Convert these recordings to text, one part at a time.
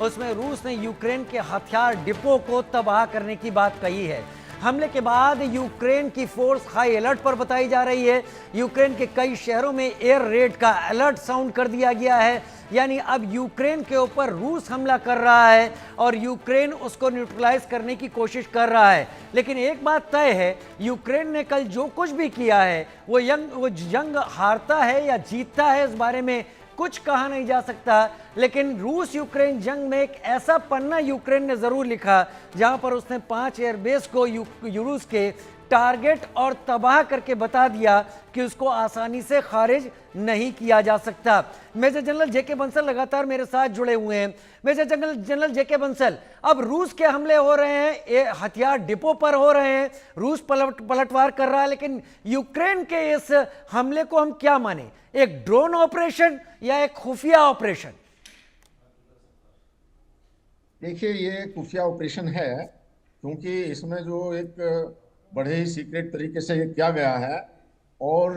उसमें रूस ने यूक्रेन के हथियार डिपो को तबाह करने की बात कही है। हमले के बाद यूक्रेन की फोर्स हाई अलर्ट पर बताई जा रही है। यूक्रेन के कई शहरों में एयर रेड का अलर्ट साउंड कर दिया गया है। यानी अब यूक्रेन के ऊपर रूस हमला कर रहा है और यूक्रेन उसको न्यूट्रलाइज करने की कोशिश कर रहा है। लेकिन एक बात तय है, यूक्रेन ने कल जो कुछ भी किया है वो जंग हारता है या जीतता है इस बारे में कुछ कहा नहीं जा सकता। लेकिन रूस यूक्रेन जंग में एक ऐसा पन्ना यूक्रेन ने जरूर लिखा जहां पर उसने 5 एयरबेस को रूस के टारगेट और तबाह करके बता दिया कि उसको आसानी से खारिज नहीं किया जा सकता। मेजर जनरल जेके बंसल लगातार मेरे साथ जुड़े हुए हैं। मेजर जनरल जेके बंसल, अब रूस के हमले हो रहे हैं, हथियार डिपो पर हो रहे हैं, रूस पलटवार कर रहा है, लेकिन यूक्रेन के इस हमले को हम क्या माने, एक ड्रोन ऑपरेशन या एक खुफिया ऑपरेशन? देखिए, ये खुफिया ऑपरेशन है क्योंकि इसमें जो एक बड़े ही सीक्रेट तरीके से ये किया गया है। और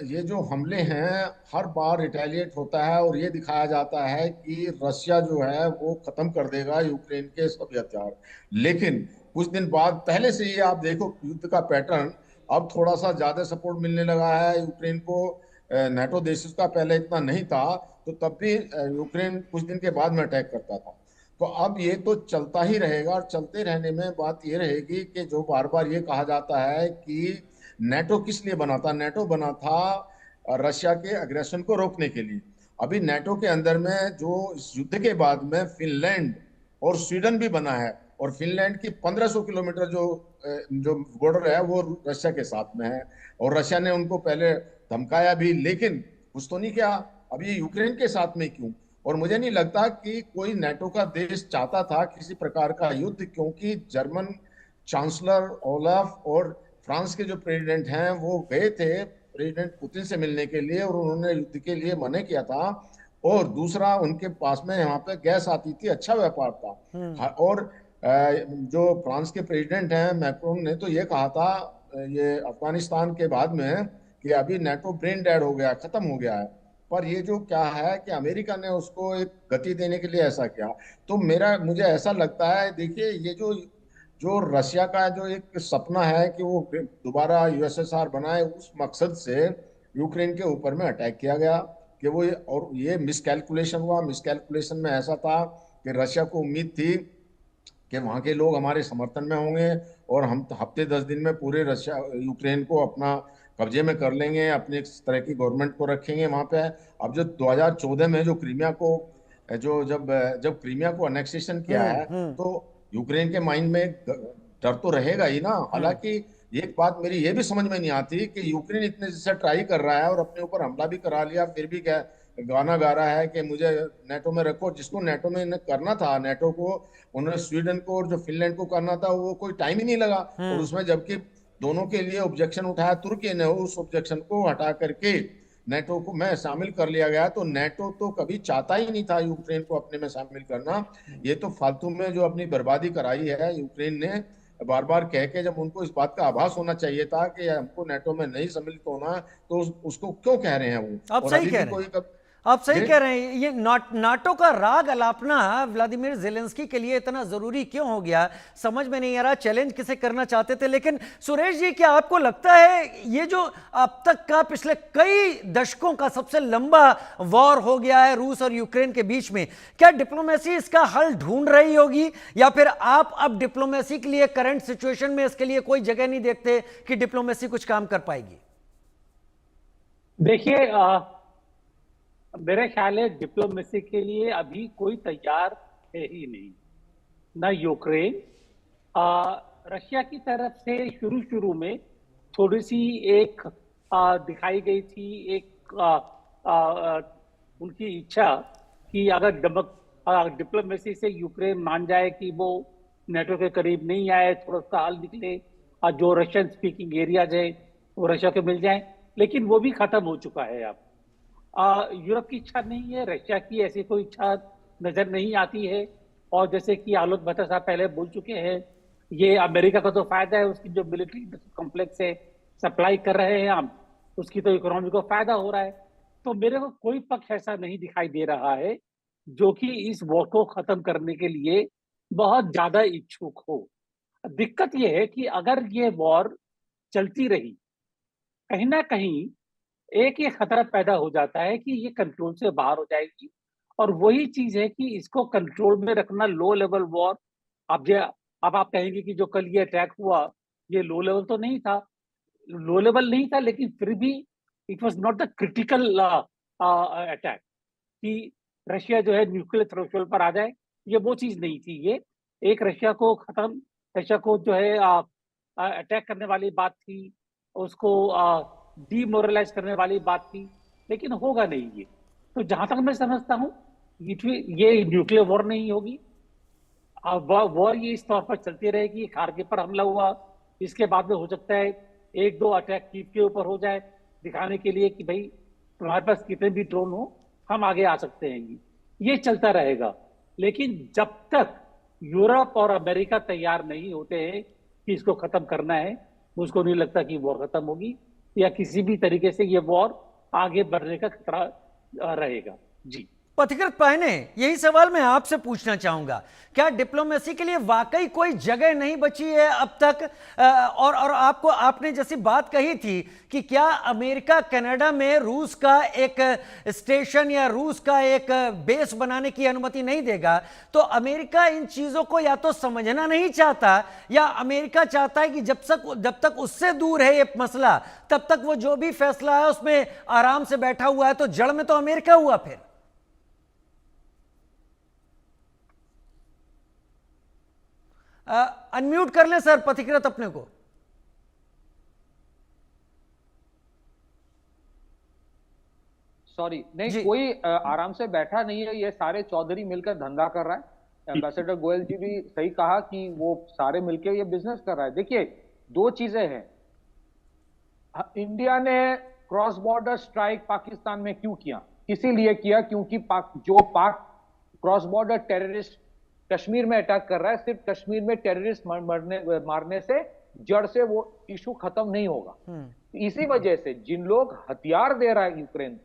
ये जो हमले हैं हर बार रिटेलिएट होता है और ये दिखाया जाता है कि रशिया जो है वो खत्म कर देगा यूक्रेन के सभी हथियार। लेकिन कुछ दिन बाद पहले से ये आप देखो युद्ध का पैटर्न, अब थोड़ा सा ज्यादा सपोर्ट मिलने लगा है यूक्रेन को। नेटो देशों का पहले इतना नहीं था, तो तब भी यूक्रेन कुछ दिन के बाद में अटैक करता था। तो अब ये तो चलता ही रहेगा और चलते रहने में बात ये रहेगी कि जो बार बार ये कहा जाता है कि नेटो किस लिए बना था। नेटो बना था रशिया के अग्रेशन को रोकने के लिए। अभी नेटो के अंदर में जो इस युद्ध के बाद में फिनलैंड और स्वीडन भी बना है, और फिनलैंड की 1500 किलोमीटर जो बॉर्डर है वो रशिया के साथ में है। और रशिया ने उनको पहले धमकाया भी, लेकिन कुछ तो नहीं किया। अब ये यूक्रेन के साथ में क्यों? और मुझे नहीं लगता कि कोई नेटो का देश चाहता था किसी प्रकार का युद्ध, क्योंकि जर्मन चांसलर ओलाफ और फ्रांस के जो प्रेसिडेंट हैं वो गए थे प्रेसिडेंट पुतिन से मिलने के लिए और उन्होंने युद्ध के लिए मना किया था। और दूसरा, उनके पास में यहाँ पे गैस आती थी, अच्छा व्यापार था। और जो फ्रांस के प्रेसिडेंट हैं मैक्रोन ने तो ये कहा था ये अफगानिस्तान के बाद में कि अभी नेटो ब्रेन डेड हो गया, खत्म हो गया है। पर ये जो क्या है कि अमेरिका ने उसको एक गति देने के लिए ऐसा किया। तो मुझे ऐसा लगता है, देखिए ये जो जो रशिया का जो एक सपना है कि वो दोबारा यूएसएसआर बनाए, उस मकसद से यूक्रेन के ऊपर में अटैक किया गया। कि वो और ये मिसकैलकुलेशन हुआ। मिसकैलकुलेशन में ऐसा था कि रशिया को उम्मीद थी कि वहाँ के लोग हमारे समर्थन में होंगे और हम हफ्ते 10 दिन में पूरे रशिया यूक्रेन को अपना कब्जे में कर लेंगे, अपने एक तरह की गवर्नमेंट को रखेंगे वहाँ पे। अब जो 2014 में जो क्रीमिया को जो जब जब क्रीमिया को अनेक्सेशन किया है, हम्म। तो यूक्रेन के माइंड में एक डर तो रहेगा ही ना। हम्म। हालांकि एक बात मेरी ये भी समझ में नहीं आती कि यूक्रेन इतने जैसे ट्राई कर रहा है और अपने ऊपर हमला भी करा लिया, फिर भी क्या गाना गा रहा है कि मुझे नेटो में रखो। जिसको नेटो में करना था, नेटो को, उन्होंने स्वीडन को और जो फिनलैंड को करना था, वो कोई टाइम ही नहीं लगा। और हम्म। उसमें जबकि दोनों के लिए ऑब्जेक्शन उठाया तुर्की ने, उस ऑब्जेक्शन को हटा करके नेटो को में शामिल कर लिया गया। तो नेटो तो कभी चाहता ही नहीं था यूक्रेन को अपने में शामिल करना। ये तो फालतू में जो अपनी बर्बादी कराई है यूक्रेन ने, बार बार कह के, जब उनको इस बात का आभास होना चाहिए था कि हमको नेटो में नहीं सम्मिलित होना, तो उसको क्यों कह रहे हैं वो? आप और सही अभी कह भी रहे हैं। कोई आप सही जी। कह रहे हैं। ये नाटो का राग अलापना व्लादिमीर जेलेंस्की के लिए इतना जरूरी क्यों हो गया, समझ में नहीं आ रहा। चैलेंज किसे करना चाहते थे? लेकिन सुरेश जी, क्या आपको लगता है ये जो अब तक का पिछले कई दशकों का सबसे लंबा वॉर हो गया है रूस और यूक्रेन के बीच में, क्या डिप्लोमेसी इसका हल ढूंढ रही होगी, या फिर आप अब डिप्लोमेसी के लिए करंट सिचुएशन में इसके लिए कोई जगह नहीं देखते कि डिप्लोमेसी कुछ काम कर पाएगी? देखिए, मेरे ख्याल है डिप्लोमेसी के लिए अभी कोई तैयार है ही नहीं। ना यूक्रेन, रशिया की तरफ से शुरू शुरू में थोड़ी सी एक दिखाई गई थी, एक उनकी इच्छा कि अगर डिप्लोमेसी से यूक्रेन मान जाए कि वो नेटो के करीब नहीं आए, थोड़ा सा हल निकले और जो रशियन स्पीकिंग एरियाज है वो रशिया के मिल जाए। लेकिन वो भी खत्म हो चुका है अब। यूरोप की इच्छा नहीं है, रशिया की ऐसी कोई इच्छा नजर नहीं आती है। और जैसे कि आलोक भट्ट साहब पहले बोल चुके हैं, ये अमेरिका का तो फायदा है, उसकी जो मिलिट्री कॉम्प्लेक्स है सप्लाई कर रहे हैं हम, उसकी तो इकोनॉमी को फायदा हो रहा है। तो मेरे को कोई पक्ष ऐसा नहीं दिखाई दे रहा है जो कि इस वॉर को खत्म करने के लिए बहुत ज्यादा इच्छुक हो। दिक्कत यह है कि अगर ये वॉर चलती रही, कहीं ना कहीं एक ये खतरा पैदा हो जाता है कि ये कंट्रोल से बाहर हो जाएगी। और वही चीज है कि इसको कंट्रोल में रखना, लो लेवल वॉर। अब आप कहेंगे कि जो कल ये अटैक हुआ, ये लो लेवल तो नहीं था, लो लेवल नहीं था, लेकिन फिर भी it was not the critical attack कि रशिया जो है न्यूक्लियर थ्रेशोल्ड पर आ जाए। ये वो चीज नहीं थी। ये एक रशिया को जो है अटैक करने वाली बात थी, उसको डीमोरलाइज करने वाली बात थी, लेकिन होगा नहीं ये। तो जहां तक मैं समझता हूँ, ये न्यूक्लियर वॉर नहीं होगी। वॉर ये इस तौर पर चलती रहेगी। खारगिल पर हमला हुआ, इसके बाद में हो सकता है एक दो अटैक कीव के ऊपर हो जाए, दिखाने के लिए कि भाई तुम्हारे पास कितने भी ड्रोन हो, हम आगे आ सकते हैं। ये चलता रहेगा। लेकिन जब तक यूरोप और अमेरिका तैयार नहीं होते हैं कि इसको खत्म करना है, मुझको नहीं लगता कि वॉर खत्म होगी या किसी भी तरीके से ये वॉर आगे बढ़ने का खतरा रहेगा। जी पथिकृत पायने, यही सवाल मैं आपसे पूछना चाहूंगा, क्या डिप्लोमेसी के लिए वाकई कोई जगह नहीं बची है अब तक? और आपको, आपने जैसी बात कही थी कि क्या अमेरिका कनाडा में रूस का एक स्टेशन या रूस का एक बेस बनाने की अनुमति नहीं देगा, तो अमेरिका इन चीजों को या तो समझना नहीं चाहता, या अमेरिका चाहता है कि जब तक उससे दूर है ये मसला, तब तक वो जो भी फैसला है उसमें आराम से बैठा हुआ है, तो जड़ में तो अमेरिका हुआ फिर। अनम्यूट कर ले सर पथिकृत अपने को। सॉरी, नहीं, कोई आराम से बैठा नहीं है। ये सारे चौधरी मिलकर धंधा कर रहा है। एम्बेसडर गोयल जी भी सही कहा कि वो सारे मिलकर ये बिजनेस कर रहा है। देखिए, दो चीजें हैं। इंडिया ने क्रॉस बॉर्डर स्ट्राइक पाकिस्तान में क्यों किया? इसीलिए किया क्योंकि पाक क्रॉस बॉर्डर टेररिस्ट कश्मीर में अटैक कर रहा है। सिर्फ कश्मीर में टेररिस्ट मारने से जड़ से वो इशू खत्म नहीं होगा। इसी वजह से जिन लोग हथियार दे रहा है यूक्रेन,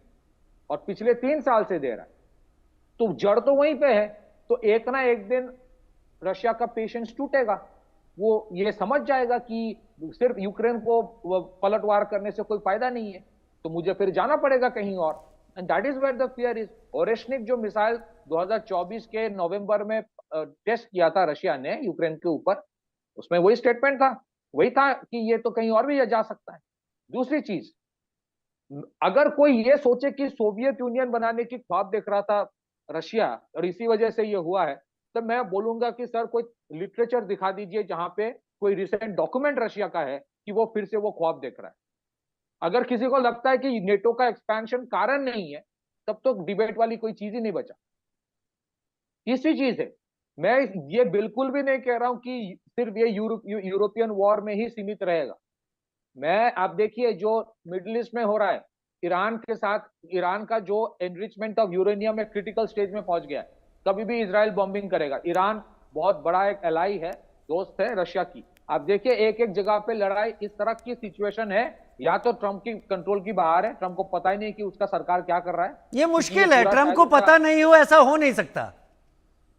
और पिछले 3 साल से दे रहा है, तो जड़ तो वहीं पे है। तो एक ना एक दिन रशिया का पेशेंस टूटेगा। वो ये समझ जाएगा कि सिर्फ यूक्रेन को पलटवार करने से कोई फायदा नहीं है, तो मुझे फिर जाना पड़ेगा कहीं और। And that is where the fear is. Oreshnik जो मिसाइल 2024 के नवंबर में टेस्ट किया था रशिया ने यूक्रेन के ऊपर, उसमें वही स्टेटमेंट था, वही था कि ये तो कहीं और भी जा सकता है। दूसरी चीज, अगर कोई ये सोचे कि सोवियत यूनियन बनाने की ख्वाब देख रहा था रशिया और इसी वजह से ये हुआ है, तो मैं बोलूंगा कि सर कोई लिटरेचर दिखा दीजिए जहां पे कोई रिसेंट डॉक्यूमेंट रशिया का है कि वो फिर से वो ख्वाब देख रहा है। अगर किसी को लगता है कि नेटो का एक्सपेंशन कारण नहीं है, तब तो डिबेट वाली कोई चीज ही नहीं बचा। तीसरी चीज है, मैं ये बिल्कुल भी नहीं कह रहा हूं कि सिर्फ ये यूरोपियन वॉर में ही सीमित रहेगा। मैं, आप देखिए जो मिडिल ईस्ट में हो रहा है, ईरान के साथ, ईरान का जो एनरिचमेंट ऑफ यूरेनियम में क्रिटिकल स्टेज में पहुंच गया है, कभी भी इजराइल बॉम्बिंग करेगा। ईरान बहुत बड़ा एक एलाई है, दोस्त है रशिया की। आप देखिए एक एक जगह पे लड़ाई, इस तरह की सिचुएशन है, या तो ट्रंप की कंट्रोल की बाहर है, ट्रंप को पता ही नहीं कि उसका सरकार क्या कर रहा है। ये मुश्किल है, ट्रंप को पता नहीं हो, ऐसा हो नहीं सकता।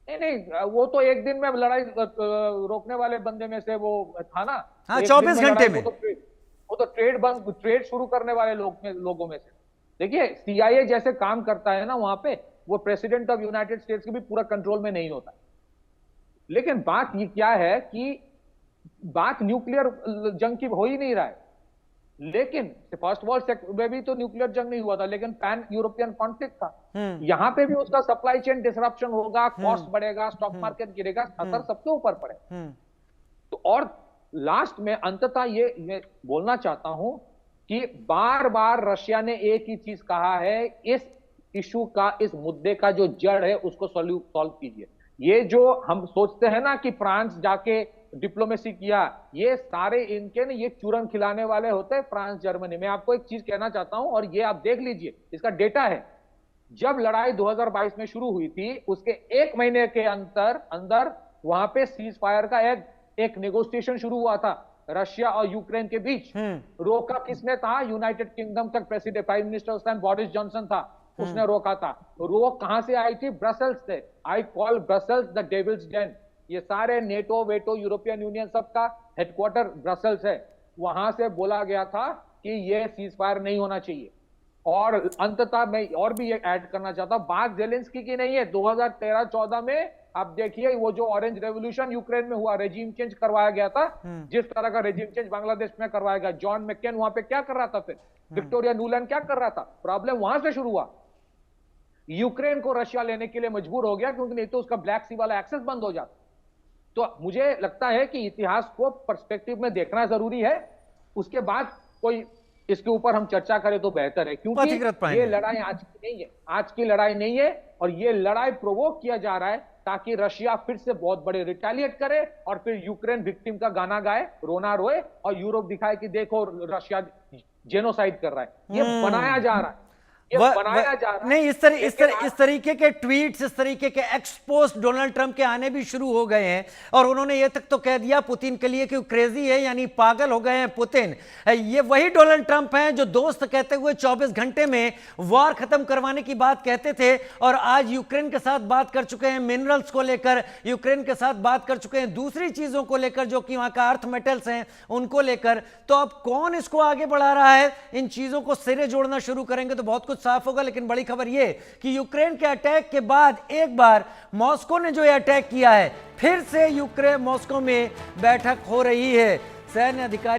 नहीं, वो तो एक दिन में लड़ाई रोकने वाले बंदे में से वो था ना। हाँ, 24 घंटे में। वो तो ट्रेड शुरू करने वाले लोगों में से। देखिए, सीआईए जैसे काम करता है ना वहां पे, वो प्रेसिडेंट ऑफ यूनाइटेड स्टेट्स के भी पूरा कंट्रोल में नहीं होता। लेकिन बात ये क्या है कि बात न्यूक्लियर जंग की हो ही नहीं रहा है। लेकिन फर्स्ट वर्ल्ड में भी तो न्यूक्लियर जंग नहीं हुआ था, लेकिन पैन यूरोपियन कॉन्फ्लिक्ट था। यहां पे भी उसका सप्लाई चेन डिसरप्शन होगा, कॉस्ट बढ़ेगा, स्टॉक मार्केट गिरेगा, खतर सबके ऊपर पड़े। तो और लास्ट में अंततः ये बोलना चाहता हूं कि बार बार रशिया ने एक ही चीज कहा है, इस इशू का, इस मुद्दे का जो जड़ है उसको सॉल्व कीजिए। ये जो हम सोचते हैं ना कि फ्रांस जाके डिप्लोमेसी किया, ये सारे इनके ने ये चूरन खिलाने वाले होते हैं फ्रांस जर्मनी। मैं आपको एक चीज कहना चाहता हूं और ये आप देख लीजिए, इसका डेटा है। जब लड़ाई 2022 में शुरू हुई थी, उसके 1 महीने के अंदर वहां पे सीज फायर का एक नेगोशिएशन शुरू हुआ था रशिया और यूक्रेन के बीच। रोका किसने था? यूनाइटेड किंगडम का प्रेसिडेंट, प्राइम मिनिस्टर उस टाइम बोरिस जॉनसन था। उसने रोका था। वो कहां से आई थी? ब्रसल्स से। I call Brussels the devil's den. ये सारे नेटो वेटो यूरोपियन यूनियन सबका हेडक्वार्टर ब्रसल्स है। वहां से बोला गया था कि ये सीज फायर नहीं होना चाहिए। और अंततः मैं और भी ये ऐड करना चाहता हूं, बात जेलेंस्की की नहीं है। 2013-14 में आप देखिए वो जो ऑरेंज रेवोल्यूशन यूक्रेन में हुआ, रेजिम चेंज करवाया गया था, जिस तरह का रेजिम चेंज बांग्लादेश में करवाया गया, जॉन मैकेन वहां पे क्या कर रहा था, फिर विक्टोरिया नुलैंड क्या कर रहा था? प्रॉब्लम वहां से शुरू हुआ। यूक्रेन को रशिया लेने के लिए मजबूर हो गया, क्योंकि नहीं तो उसका ब्लैक सी वाला एक्सेस बंद हो जाता। तो मुझे लगता है कि इतिहास को पर्सपेक्टिव में देखना जरूरी है, उसके बाद कोई इसके ऊपर हम चर्चा करें तो बेहतर है, क्योंकि ये लड़ाई आज की नहीं है, आज की लड़ाई नहीं है। और ये लड़ाई प्रोवोक किया जा रहा है ताकि रशिया फिर से बहुत बड़े रिटेलिएट करे और फिर यूक्रेन विक्टिम का गाना गाए, रोना रोए, और यूरोप दिखाए कि देखो रशिया जेनोसाइड कर रहा है। ये बनाया जा रहा है, बनाया जा रहा है। नहीं, इस तरीके के ट्वीट्स, इस तरीके के एक्सपोस्ट डोनाल्ड ट्रंप के आने भी शुरू हो गए हैं। और उन्होंने ये तक तो कह दिया पुतिन के लिए कि वो क्रेजी है, यानी पागल हो गए हैं पुतिन। ये वही डोनाल्ड ट्रंप हैं जो दोस्त कहते हुए 24 घंटे में वॉर खत्म करवाने की बात कहते थे, और आज यूक्रेन के साथ बात कर चुके हैं मिनरल्स को लेकर, यूक्रेन के साथ बात कर चुके हैं दूसरी चीजों को लेकर जो कि वहां का अर्थ मेटल्स हैं उनको लेकर। तो अब कौन इसको आगे बढ़ा रहा है? इन चीजों को सिरे जोड़ना शुरू करेंगे तो बहुत कुछ साफ होगा। लेकिन बड़ी खबर यह कि यूक्रेन के अटैक के बाद एक बार मॉस्को ने जो अटैक किया है, फिर से यूक्रेन मॉस्को में बैठक हो रही है। सैन्य अधिकारी